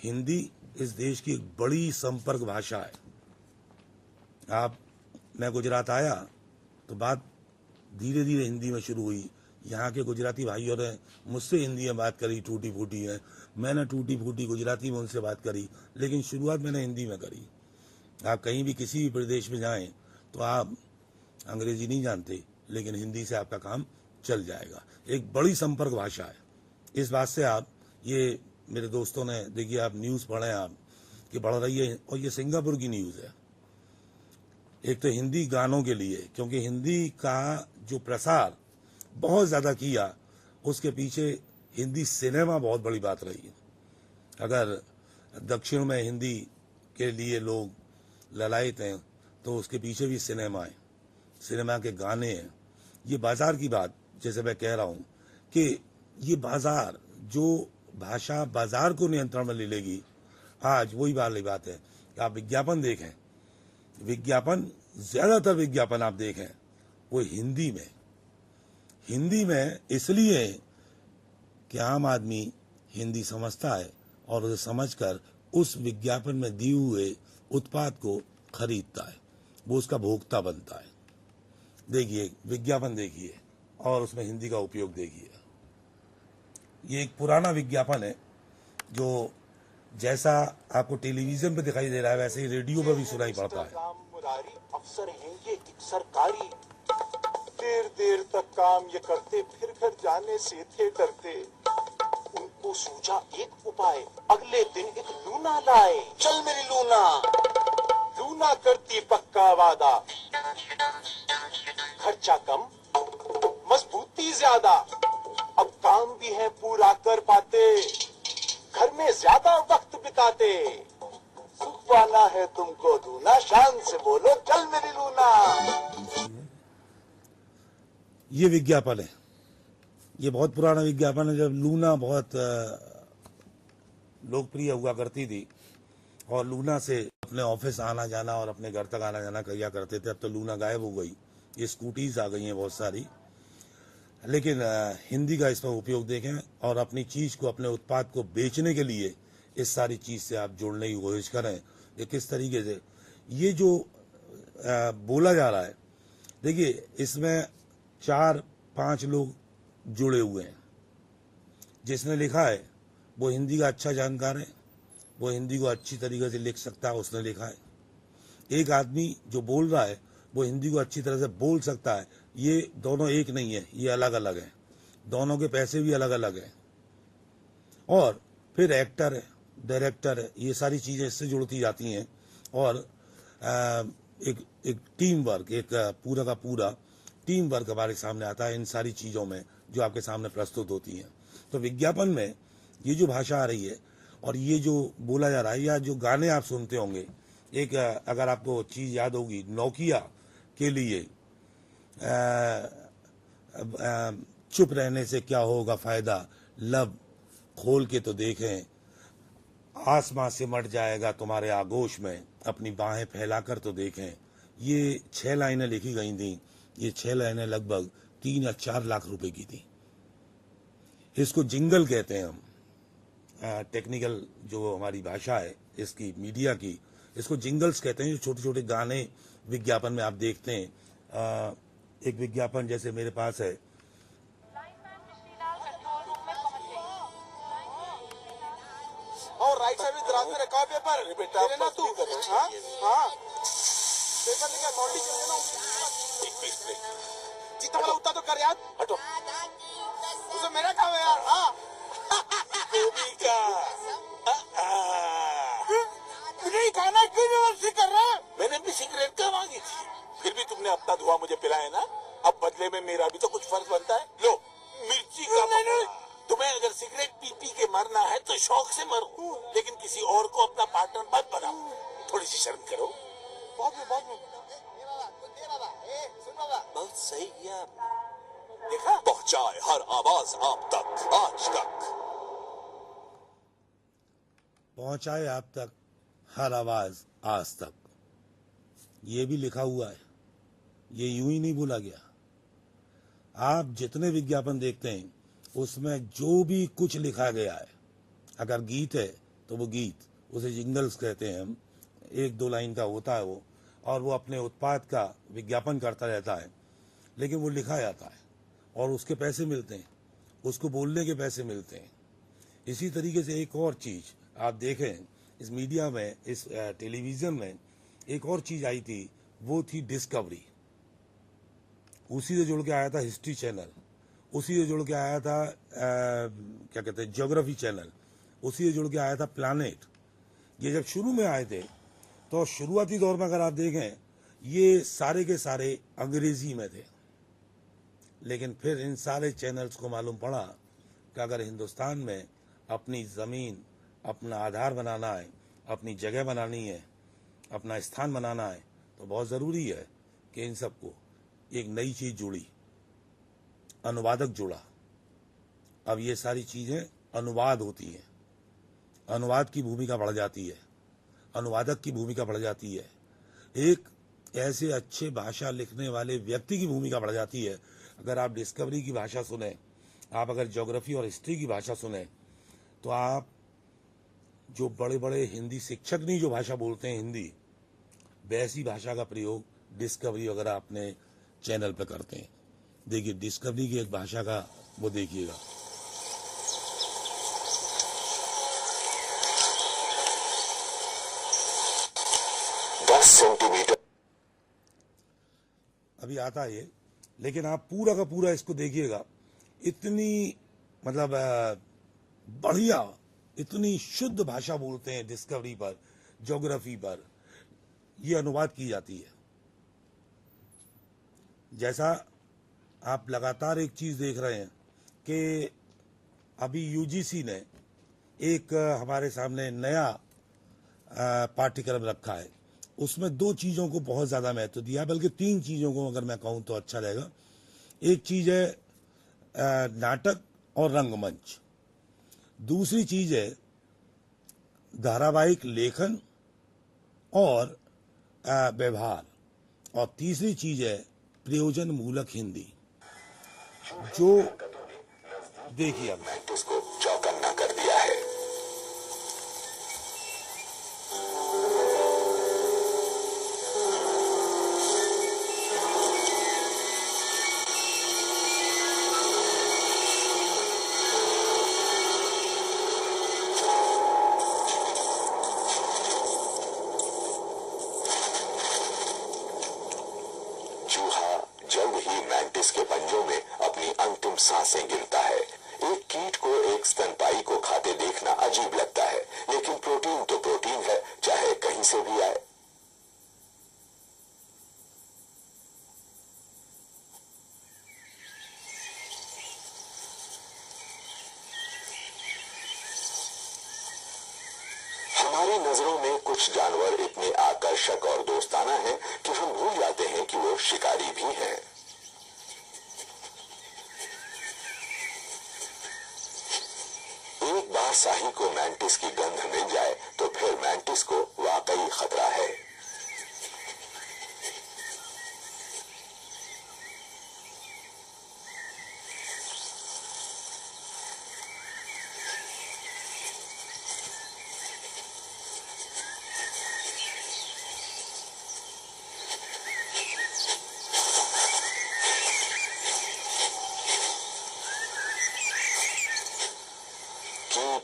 हिंदी इस देश की एक बड़ी संपर्क भाषा है। मैं गुजरात आया तो बात धीरे धीरे हिंदी में शुरू हुई। यहाँ के गुजराती भाइयों ने मुझसे हिंदी में बात करी, टूटी फूटी है, मैंने टूटी फूटी गुजराती में उनसे बात करी, लेकिन शुरुआत मैंने हिंदी में करी। आप कहीं भी किसी भी प्रदेश में जाएं तो आप अंग्रेजी नहीं जानते, लेकिन हिंदी से आपका काम चल जाएगा। एक बड़ी संपर्क भाषा है। इस बात से आप, ये मेरे दोस्तों ने, देखिए आप न्यूज पढ़ें आप कि बढ़ रही है, और ये सिंगापुर की न्यूज है। एक तो हिंदी गानों के लिए, क्योंकि हिंदी का जो प्रसार बहुत ज्यादा किया, उसके पीछे हिंदी सिनेमा बहुत बड़ी बात रही है। अगर दक्षिण में हिंदी के लिए लोग ललायत हैं, तो उसके पीछे भी सिनेमा है, सिनेमा के गाने हैं। ये बाजार की बात, जैसे मैं कह रहा हूं कि ये बाजार, जो भाषा बाजार को नियंत्रण में ले लेगी, आज वही वाली बात है कि आप विज्ञापन देखें, विज्ञापन, ज्यादातर विज्ञापन आप देखें वो हिंदी में इसलिए कि आम आदमी हिंदी समझता है और उसे समझकर उस विज्ञापन में दिए हुए उत्पाद को खरीदता है, वो उसका भोक्ता बनता है। देखिए विज्ञापन देखिए और उसमें हिंदी का उपयोग देखिए। ये एक पुराना विज्ञापन है, जो जैसा आपको टेलीविजन पे दिखाई दे रहा है वैसे ही रेडियो पर भी सुनाई पड़ता है। अफसर हैं ये एक सरकारी, देर तक काम ये करते, फिर घर जाने से थे डरते। उनको सूझा एक उपाय, अगले दिन एक लूना लाए। चल मेरी लूना, लूना करती पक्का वादा, खर्चा कम मजबूती ज्यादा, अब काम भी है पूरा कर पाते, घर में ज्यादा वक्त बिताते। सुख पाना है तुमको लूना, शान से बोलो चल मेरी लूना। ये विज्ञापन है, ये बहुत पुराना विज्ञापन है। जब लूना बहुत लोकप्रिय हुआ करती थी और लूना से अपने ऑफिस आना जाना और अपने घर तक आना जाना किया करते थे, अब तो लूना गायब हो गई, ये स्कूटीज आ गई हैं बहुत सारी। लेकिन हिंदी का इसमें उपयोग देखें और अपनी चीज को, अपने उत्पाद को बेचने के लिए इस सारी चीज से आप जोड़ने की कोशिश करें। ये किस तरीके से ये जो बोला जा रहा है, देखिए इसमें 4-5 लोग जुड़े हुए हैं। जिसने लिखा है वो हिंदी का अच्छा जानकार है, वो हिंदी को अच्छी तरीके से लिख सकता है, उसने लिखा है। एक आदमी जो बोल रहा है वो हिंदी को अच्छी तरह से बोल सकता है। ये दोनों एक नहीं है, ये अलग अलग है, दोनों के पैसे भी अलग अलग हैं। और फिर एक्टर है, डायरेक्टर है, ये सारी चीजें इससे जुड़ती जाती हैं। और एक टीम वर्क, एक पूरा का पूरा टीम वर्क हमारे सामने आता है इन सारी चीजों में जो आपके सामने प्रस्तुत होती हैं। तो विज्ञापन में ये जो भाषा आ रही है और ये जो बोला जा रहा है, या जो गाने आप सुनते होंगे, एक अगर आपको चीज याद होगी, नोकिया के लिए चुप रहने से क्या होगा फायदा, लब खोल के तो देखें, आसमां सिमट जाएगा तुम्हारे आगोश में, अपनी बाहें फैलाकर तो देखें। ये 6 लाइनें लिखी गई थी। ये 6 लाइनें लगभग 3 या 4 लाख रुपए की थी। इसको जिंगल कहते हैं हम, टेक्निकल जो हमारी भाषा है इसकी, मीडिया की, इसको जिंगल्स कहते हैं। जो छोटे छोटे गाने विज्ञापन में आप देखते हैं, एक विज्ञापन जैसे मेरे पास है, और राइट साइड में दराज में रखा है पेपर। अरे बेटा ना तू, हाँ हाँ पेपर लेकर मॉडी चल लेना। जितना वाला उतना तो कर यार, हटो। उसे मेरा काम है यार। हाँ गोभी का नहीं खाना, क्यों जबरदस्ती कर रहा है? मैंने भी सिगरेट का मांगी थी, फिर भी तुमने अपना धुआं मुझे पिलाया ना। अब बदले में मेरा भी तो कुछ फर्ज बनता है। लो मिर्ची का तुम्हें अगर सिगरेट पी पी के मरना है तो शौक से मरो, लेकिन किसी और को अपना पार्टनर मत बनाओ। थोड़ी सी शर्म करो। बहुत सही किया देखा, पहुंचाए हर आवाज आप तक आज तक, पहुंचाए आप तक हर आवाज आज तक। ये भी लिखा हुआ है, ये यूं ही नहीं बोला गया। आप जितने विज्ञापन देखते हैं उसमें जो भी कुछ लिखा गया है, अगर गीत है तो वो गीत, उसे जिंगल्स कहते हैं हम, 1-2 लाइन का होता है वो, और वो अपने उत्पाद का विज्ञापन करता रहता है, लेकिन वो लिखा जाता है और उसके पैसे मिलते हैं, उसको बोलने के पैसे मिलते हैं। इसी तरीके से एक और चीज आप देखें, इस मीडिया में, इस टेलीविजन में एक और चीज आई थी, वो थी डिस्कवरी। उसी से जुड़ के आया था हिस्ट्री चैनल, उसी से जुड़ के आया था क्या कहते हैं, ज्योग्राफी चैनल, उसी से जुड़ के आया था प्लैनेट। ये जब शुरू में आए थे तो शुरुआती दौर में अगर आप देखें ये सारे के सारे अंग्रेजी में थे, लेकिन फिर इन सारे चैनल्स को मालूम पड़ा कि अगर हिंदुस्तान में अपनी ज़मीन, अपना आधार बनाना है, अपनी जगह बनानी है, अपना स्थान बनाना है, तो बहुत ज़रूरी है कि इन सबको एक नई चीज़ जुड़ी, अनुवादक जुड़ा। अब ये सारी चीज़ें अनुवाद होती हैं, अनुवाद की भूमिका बढ़ जाती है, अनुवादक की भूमिका बढ़ जाती है, एक ऐसे अच्छे भाषा लिखने वाले व्यक्ति की भूमिका बढ़ जाती है। अगर आप डिस्कवरी की भाषा सुने, आप अगर ज्योग्राफी और हिस्ट्री की भाषा सुने, तो आप जो बड़े बड़े हिंदी शिक्षक नहीं जो भाषा बोलते हैं हिंदी, वैसी भाषा का प्रयोग डिस्कवरी वगैरह अपने चैनल पर करते हैं। देखिए डिस्कवरी की एक भाषा का वो देखिएगा। अभी आता है ये, लेकिन आप पूरा का पूरा इसको देखिएगा। इतनी मतलब बढ़िया, इतनी शुद्ध भाषा बोलते हैं डिस्कवरी पर, ज्योग्राफी पर, ये अनुवाद की जाती है। जैसा आप लगातार एक चीज देख रहे हैं कि अभी यूजीसी ने एक हमारे सामने नया पाठ्यक्रम रखा है, उसमें 2 चीज़ों को बहुत ज़्यादा महत्व दिया है, बल्कि 3 चीज़ों को अगर मैं कहूँ तो अच्छा रहेगा। एक चीज़ है नाटक और रंगमंच, दूसरी चीज़ है धारावाहिक लेखन और व्यवहार, और तीसरी चीज़ है प्रयोजन मूलक हिंदी। जो देखिए अब इसको चौकन्ना कर दिया है। जल्द ही मैंटिस के पंजों में अपनी अंतिम सांसें गिनता है। एक कीट को एक स्तनपायी को खाते देखना अजीब लगता है, लेकिन प्रोटीन तो प्रोटीन है, चाहे कहीं से भी आए। हमारी नजरों में कुछ जानवर इतने आकर्षक और दोस्ताना हैं कि हम भूल जाते हैं कि वो शिकारी भी हैं। एक बार शाही को मैंटिस की गंध मिल जाए तो फिर मैंटिस को वाकई खतरा है।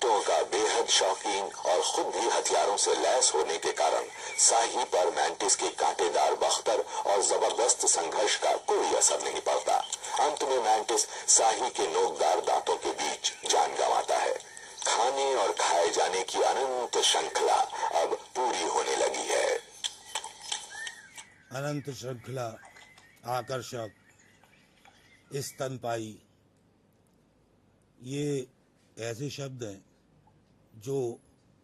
ईंटों का बेहद शौकीन और खुद भी हथियारों से लैस होने के कारण शाही पर मैंटिस के कांटेदार बख्तर और जबरदस्त संघर्ष का कोई असर नहीं पड़ता। अंत में मैंटिस शाही के नोकदार दांतों के बीच जान गंवाता है। खाने और खाए जाने की अनंत श्रृंखला अब पूरी होने लगी है। अनंत श्रृंखला, आकर्षक, स्तनपाई, ये ऐसे शब्द हैं जो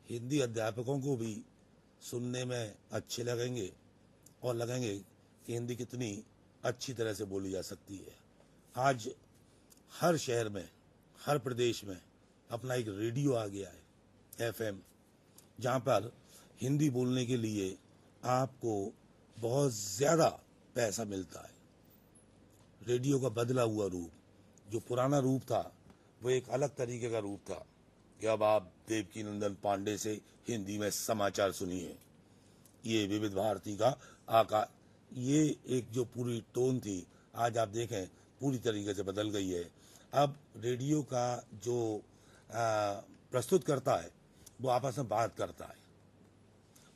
हिंदी अध्यापकों को भी सुनने में अच्छे लगेंगे और लगेंगे कि हिंदी कितनी अच्छी तरह से बोली जा सकती है। आज हर शहर में, हर प्रदेश में अपना एक रेडियो आ गया है, FM, जहाँ पर हिंदी बोलने के लिए आपको बहुत ज़्यादा पैसा मिलता है। रेडियो का बदला हुआ रूप, जो पुराना रूप था वो एक अलग तरीके का रूप था कि अब आप देवकीनंदन पांडे से हिंदी में समाचार सुनिए। ये विविध भारती का ये एक जो पूरी टोन थी, आज आप देखें पूरी तरीके से बदल गई है। अब रेडियो का जो प्रस्तुत करता है वो आपस में बात करता है।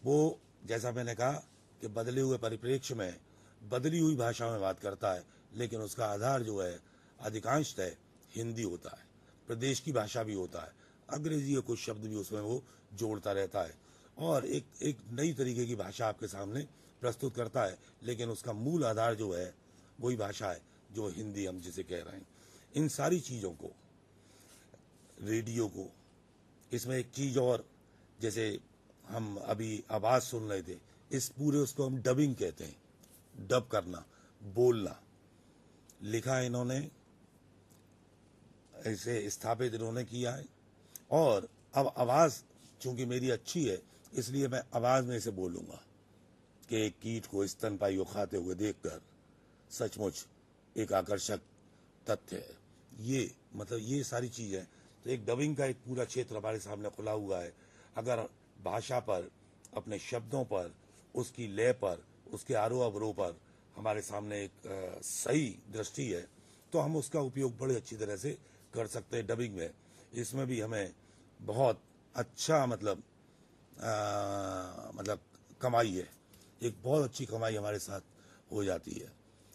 वो जैसा मैंने कहा कि बदले हुए परिप्रेक्ष्य में बदली हुई भाषा में बात करता है, लेकिन उसका आधार जो है अधिकांशतः हिंदी होता है। प्रदेश की भाषा भी होता है, अंग्रेजी के कुछ शब्द भी उसमें वो जोड़ता रहता है और एक नई तरीके की भाषा आपके सामने प्रस्तुत करता है, लेकिन उसका मूल आधार जो है वही भाषा है जो हिंदी हम जिसे कह रहे हैं। इन सारी चीज़ों को, रेडियो को, इसमें एक चीज़ और, जैसे हम अभी आवाज़ सुन रहे थे, इस पूरे उसको हम डबिंग कहते हैं। डब करना, बोलना, लिखा इन्होंने, ऐसे स्थापित इन्होंने किया है। और अब आवाज़ चूंकि मेरी अच्छी है, इसलिए मैं आवाज़ में इसे बोलूँगा कि एक कीट को, स्तनपाई को खाते हुए देखकर सचमुच एक आकर्षक तथ्य है। ये मतलब ये सारी चीज़ें, तो एक डबिंग का एक पूरा क्षेत्र हमारे सामने खुला हुआ है। अगर भाषा पर, अपने शब्दों पर, उसकी लय पर, उसके आरोह अवरोह पर हमारे सामने एक सही दृष्टि है, तो हम उसका उपयोग बड़े अच्छी तरह से कर सकते हैं डबिंग में। इसमें भी हमें बहुत अच्छा मतलब कमाई है, एक बहुत अच्छी कमाई हमारे साथ हो जाती है।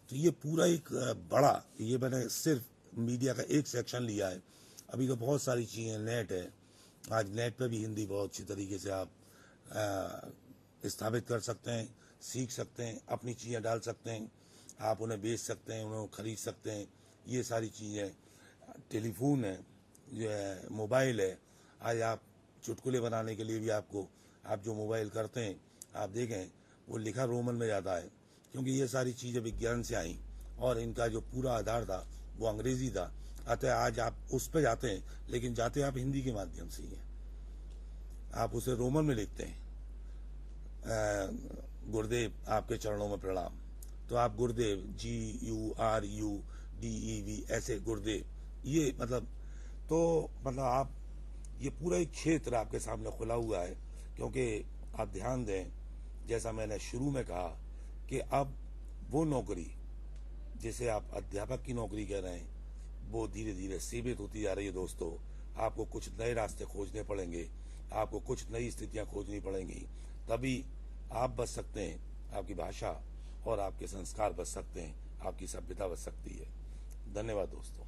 तो ये पूरा एक बड़ा, ये मैंने सिर्फ मीडिया का एक सेक्शन लिया है। अभी तो बहुत सारी चीज़ें, नेट है, आज नेट पे भी हिंदी बहुत अच्छी तरीके से आप स्थापित कर सकते हैं, सीख सकते हैं, अपनी चीज़ें डाल सकते हैं, आप उन्हें बेच सकते हैं, उन्हें खरीद सकते हैं। ये सारी चीज़ें, टेलीफोन है, जो है मोबाइल है, आज आप चुटकुले बनाने के लिए भी आपको, आप जो मोबाइल करते हैं, आप देखें वो लिखा रोमन में जाता है, क्योंकि ये सारी चीज़ें विज्ञान से आई और इनका जो पूरा आधार था वो अंग्रेजी था। अतः आज आप उस पर जाते हैं, लेकिन जाते आप हिंदी के माध्यम से ही हैं। आप उसे रोमन में लिखते हैं, गुरुदेव आपके चरणों में प्रणाम, तो आप गुरुदेव, GURUDEV, ऐसे गुरुदेव, ये मतलब आप, ये पूरा एक क्षेत्र आपके सामने खुला हुआ है। क्योंकि आप ध्यान दें, जैसा मैंने शुरू में कहा कि अब वो नौकरी जिसे आप अध्यापक की नौकरी कह रहे हैं, वो धीरे धीरे सीमित होती जा रही है। दोस्तों, आपको कुछ नए रास्ते खोजने पड़ेंगे, आपको कुछ नई स्थितियां खोजनी पड़ेंगी, तभी आप बच सकते हैं, आपकी भाषा और आपके संस्कार बच सकते हैं, आपकी सभ्यता बच सकती है। धन्यवाद दोस्तों।